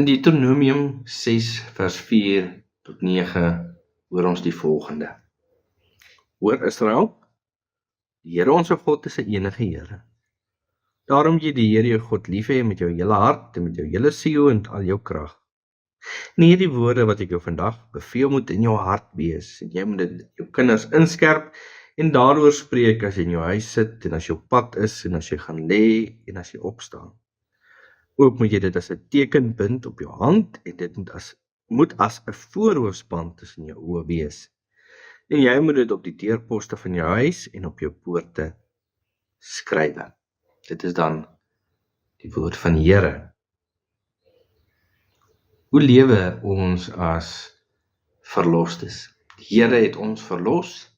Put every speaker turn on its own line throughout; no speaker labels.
Deuteronomium 6 vers 4 tot 9 hoor ons die volgende. Hoor Israel, die Here ons God is 'n enige Here. Daarom moet jy die Here jou God lief hê met jou hele hart en met jou hele siel en met al jou krag. En hierdie woorde wat ek jou vandag beveel moet in jou hart wees, en jy moet dit jou kinders inskerp en daaroor spreek as jy in jou huis sit en as jy op pad is en as jy gaan lê en as jy opstaan. Ook moet jy dit as 'n teken bind op jou hand en dit moet as 'n voorhoofsband tussen jou oë wees. En jy moet dit op die deurposte van jou huis en op jou poorte skryf. Dit is dan die woord van die Here. Hoe lewe ons as verlostes? Die Here het ons verlos.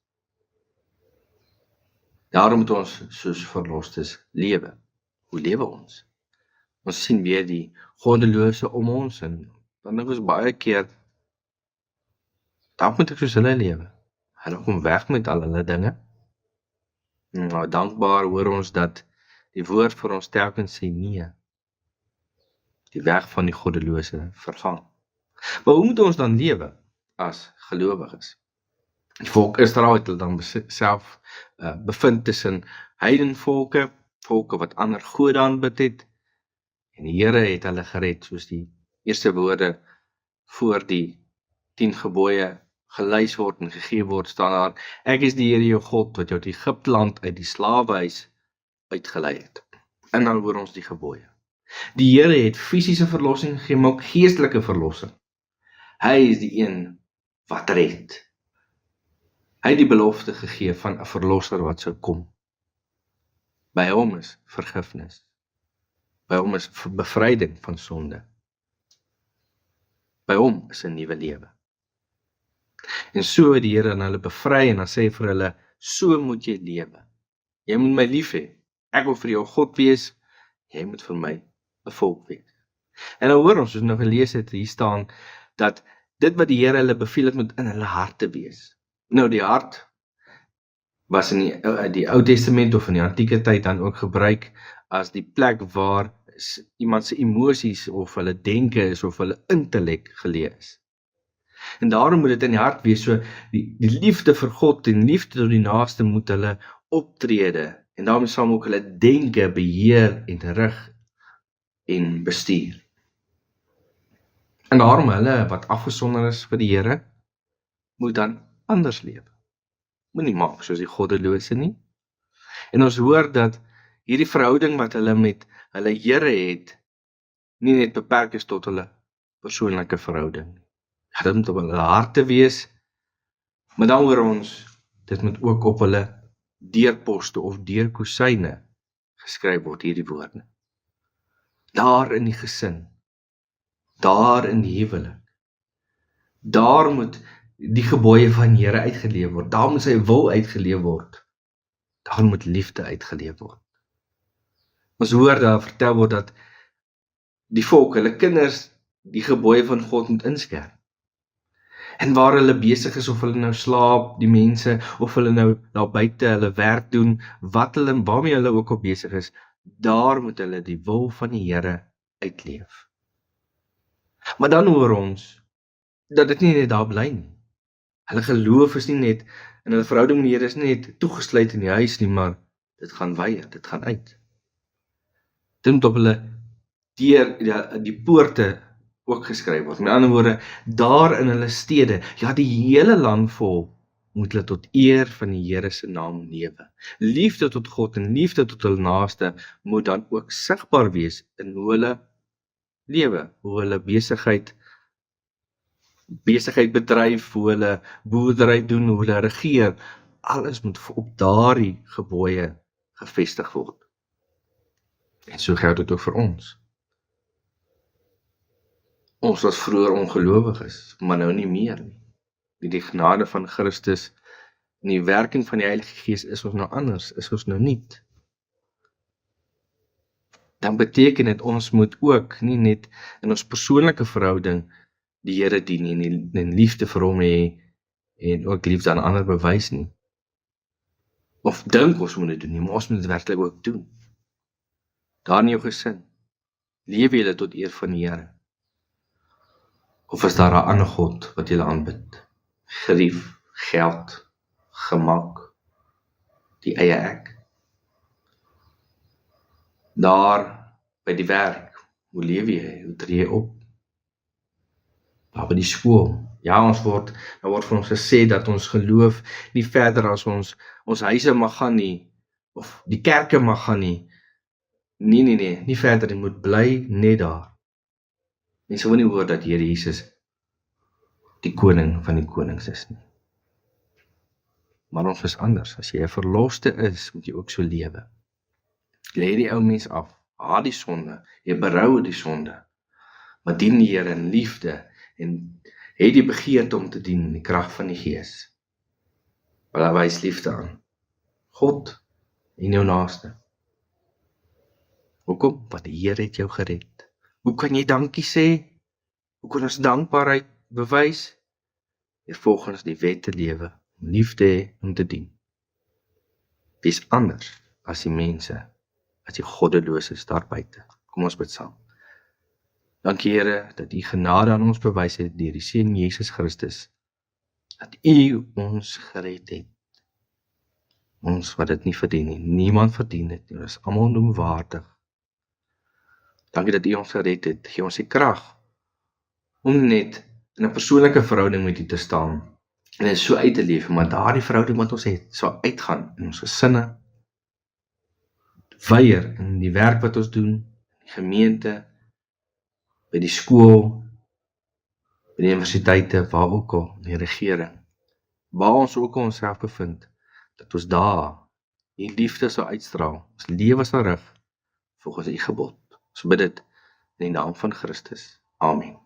Daarom moet ons soos verlostes lewe. Hoe lewe ons? Ons sien weer die goddelose om ons en dan dink ons baie keer, dan moet ek soos hulle lewe. Hulle kom weg met al hulle dinge. Nou, dankbaar hoor ons dat die woord vir ons telkens sê nee. Die weg van die goddelose vergang. Maar hoe moet ons dan lewe as gelowiges? Die volk Israel het hulle dan self bevind tussen heidenvolke, volke wat ander gode aanbid het, en die Here het hulle gered, soos die eerste woorde voor die 10 gebooie gelys word en gegee word, staan daar, ek is die Here jou God, wat jou uit Egipteland uit die slawehuis uitgelei het. En dan hoor ons die gebooie. Die Here het fisiese verlossing gegee, maar ook geestelike verlossing. Hy is die een wat red. Hy het die belofte gegee van 'n verlosser wat sou kom. By hom is vergifnis. By hom is bevryding van sonde. By hom is 'n nuwe lewe. En so het die Here aan hulle bevry en dan sê vir hulle, so moet jy lewe. Jy moet my lief hê. Ek wil vir jou God wees, jy moet vir my 'n volk wees. En dan hoor ons, soos nou gelees het, hier staan, dat dit wat die Here hulle beveel het, moet in hulle harte wees. Nou die hart was in die Ou Testament of in die antieke tyd dan ook gebruik as die plek waar iemand se emosies of hulle denke is of hulle intellek geleë is. En daarom moet dit in die hart wees, so die liefde vir God en liefde tot die naaste moet hulle optrede en daarom sal ook hulle denke beheer en rig en bestuur. En daarom hulle wat afgesonder is vir die Here, moet dan anders lewe. Moet nie maak soos die goddelose nie. En ons hoor dat hierdie verhouding wat hulle met hulle Here het, nie net beperk is tot hulle persoonlike verhouding. Ja, dit moet op hulle harte wees, maar dan hoor ons, dit moet ook op hulle deurposte of deurkosyne geskryf word, hierdie woorde. Daar in die gesin, daar in die huwelik, daar moet die gebooie van die Here uitgeleef word, daar moet sy wil uitgeleef word, daar moet liefde uitgeleef word. Ons hoor daar vertel word dat die volk, hulle kinders, die gebooie van God moet inskerp. En waar hulle besig is, of hulle nou slaap, die mense, of hulle nou daar buite hulle werk doen, waarmee hulle ook al besig is, daar moet hulle die wil van die Here uitleef. Maar dan hoor ons, dat dit nie net daar bly nie. Hulle geloof is nie net, en hulle verhouding met die Here is nie net toegesluit in die huis nie, maar dit gaan weier, dit gaan uit. Dit moet op hulle die poorte ook geskryf word. Met ander woorde, daar in hulle stede, ja die hele land vol, moet hulle tot eer van die Here se naam lewe. Liefde tot God en liefde tot hulle naaste moet dan ook sigbaar wees in hoe hulle lewe, hoe hulle besigheid bedryf, hoe hulle boerdery doen, hoe hulle regeer. Alles moet op daardie gebooie gevestig word. En so geld dit ook vir ons. Ons was vroeër ongelowiges, maar nou nie meer nie. Die genade van Christus en die werking van die Heilige Gees is ons nou anders, is ons nou niet. Dan beteken dit ons moet ook nie net in ons persoonlike verhouding die Here dien en liefde vir hom hê en ook liefde aan ander bewys nie. Of dink ons moet dit doen nie, maar ons moet dit werklik ook doen. Daar in jou gesin, leef julle tot eer van die Here. Of is daar 'n ander God wat jy aanbid? Gerief, geld, gemak, die eie ek. Daar by die werk, hoe leef jy? Hoe tree jy op? Daar by die skool. Ja, daar word vir ons gesê dat ons geloof nie verder as ons huise mag gaan nie, of die kerke mag gaan nie. Nee, nie verder, jy moet bly net daar. Mense wil nie hoor dat Here Jesus die koning van die konings is nie. Maar ons is anders. As jy 'n verloste is, moet jy ook so lewe. Lê die ou mens af, haat die sonde, jy berou die sonde, maar dien die Here in liefde en het die begeerte om te dien in die krag van die Gees. Want hy wys liefde aan. God en jou naaste. Hoekom? Want die Here het jou gered. Hoe kan jy dankie sê? Hoe kan ons dankbaarheid bewys? Deur volgens die wet te lewe, om lief te hê, om te dien. Wees anders as die mense, as die goddeloses daar buite. Kom ons bid saam. Dankie Here, dat U genade aan ons bewys het deur die Seun Jesus Christus, dat U ons gered het. Ons wat dit nie verdien nie, niemand verdien dit nie, ons is almal onwaardig. Dankie dat U ons gered het, gee ons die krag om net in 'n persoonlike verhouding met U te staan en dit so uit te leef, maar daardie verhouding wat ons het, sal uitgaan in ons gesinne, weier in die werk wat ons doen, die gemeente, by die skool, by die universiteite, waar ook al, in die regering, waar ons ook al onsself bevind, dat ons daar die liefde sal uitstraal, ons lewe sal rig, volgens U gebod. Ons bid dit in die naam van Christus. Amen.